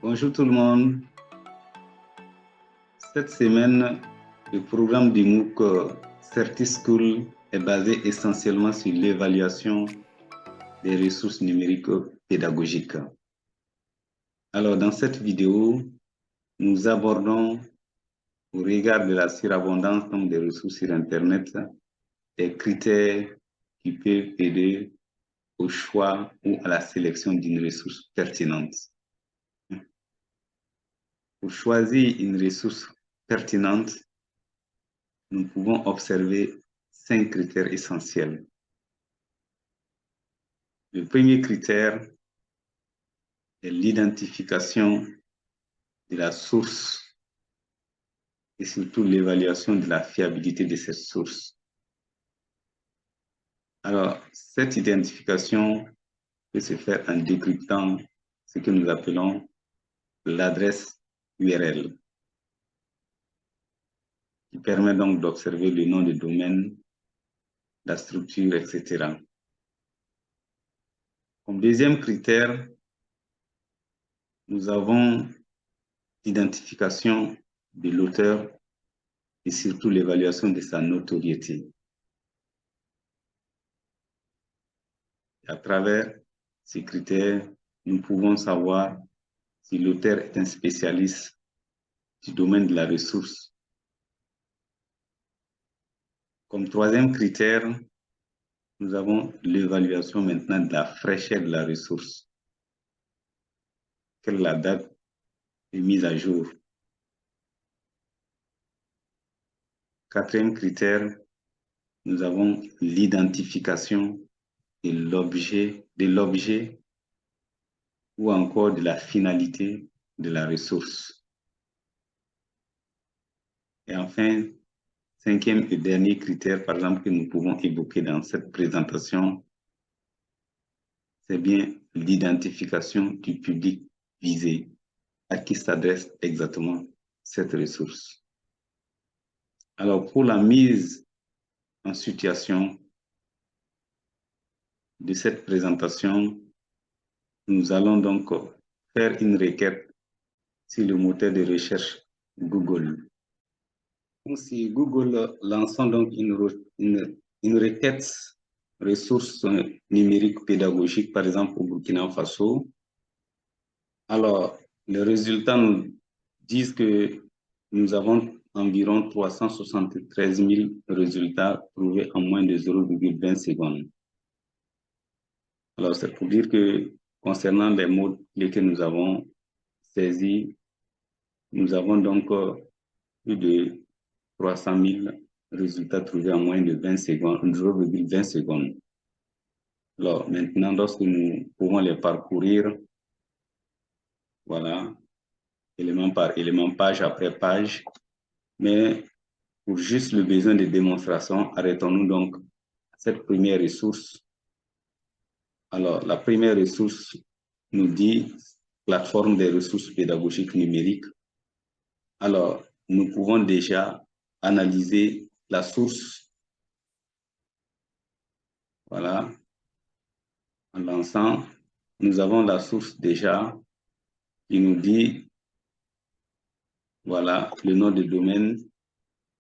Bonjour tout le monde. Cette semaine, le programme du MOOC CertiSchool est basé essentiellement sur l'évaluation des ressources numériques pédagogiques. Alors, dans cette vidéo, nous abordons, au regard de la surabondance des ressources sur Internet, des critères qui peuvent aider au choix ou à la sélection d'une ressource pertinente. Pour choisir une ressource pertinente, nous pouvons observer 5 critères essentiels. Le premier critère est l'identification de la source et surtout l'évaluation de la fiabilité de cette source. Alors, cette identification peut se faire en décryptant ce que nous appelons l'adresse URL, qui permet donc d'observer le nom de domaine, la structure, etc. Comme deuxième critère, nous avons l'identification de l'auteur et surtout l'évaluation de sa notoriété. À travers ces critères, nous pouvons savoir si l'auteur est un spécialiste du domaine de la ressource. Comme troisième critère, nous avons l'évaluation maintenant de la fraîcheur de la ressource. Quelle est la date de mise à jour? Quatrième critère, nous avons l'identification de l'objet ou encore de la finalité de la ressource. Et enfin, cinquième et dernier critère, par exemple, que nous pouvons évoquer dans cette présentation, c'est bien l'identification du public visé, à qui s'adresse exactement cette ressource. Alors, pour la mise en situation de cette présentation, nous allons donc faire une requête sur le moteur de recherche Google. Donc, si Google lançons donc une requête ressources numériques pédagogiques, par exemple au Burkina Faso, alors les résultats nous disent que nous avons environ 373 000 résultats trouvés en moins de 0,20 secondes. Alors, c'est pour dire que concernant les mots que nous avons saisis, nous avons donc plus de 300 000 résultats trouvés en moins de 20 secondes, 0,20 secondes. Alors, maintenant, lorsque nous pouvons les parcourir, voilà, élément par élément, page après page, mais pour juste le besoin de démonstration, arrêtons-nous donc à cette première ressource. Alors, la première ressource nous dit plateforme des ressources pédagogiques numériques. Alors, nous pouvons déjà analyser la source. Voilà. En lançant, nous avons la source déjà qui nous dit, voilà, le nom de domaine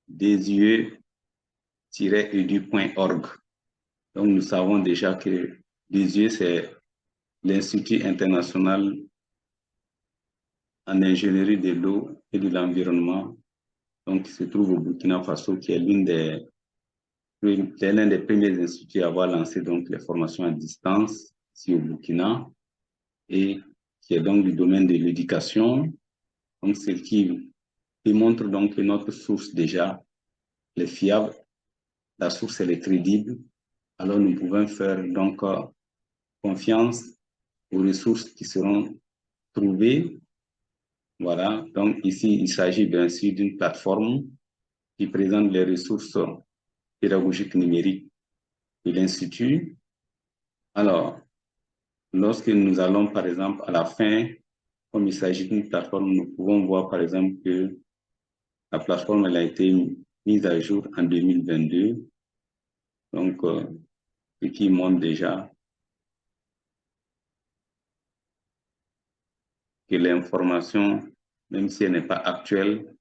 desieux-edu.org. Donc, nous savons déjà que DESIeux, c'est l'Institut international en ingénierie de l'eau et de l'environnement, donc qui se trouve au Burkina Faso, qui est l'un des premiers instituts à avoir lancé donc les formations à distance ici au Burkina, et qui est donc du domaine de l'éducation. Donc, ce qui démontre donc que notre source déjà est fiable, la source elle est crédible, alors nous pouvons faire donc confiance aux ressources qui seront trouvées. Voilà, donc ici il s'agit bien sûr d'une plateforme qui présente les ressources pédagogiques numériques de l'Institut. Alors, lorsque nous allons par exemple à la fin, comme il s'agit d'une plateforme, nous pouvons voir par exemple que la plateforme elle a été mise à jour en 2022. Donc, ce qui montre déjà . que l'information, même si elle n'est pas actuelle,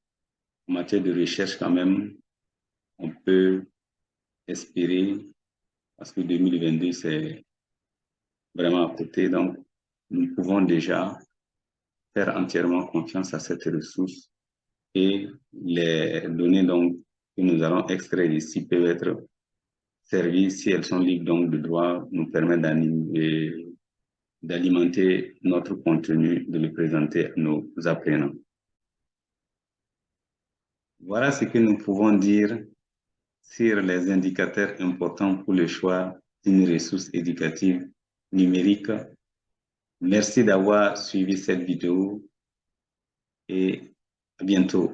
en matière de recherche quand même, on peut espérer, parce que 2022, c'est vraiment à côté, donc nous pouvons déjà faire entièrement confiance à cette ressource et les données donc, que nous allons extraire ici peuvent être servies, si elles sont libres donc, de droit, nous permettent d'alimenter notre contenu, de le présenter à nos apprenants. Voilà ce que nous pouvons dire sur les indicateurs importants pour le choix d'une ressource éducative numérique. Merci d'avoir suivi cette vidéo et à bientôt.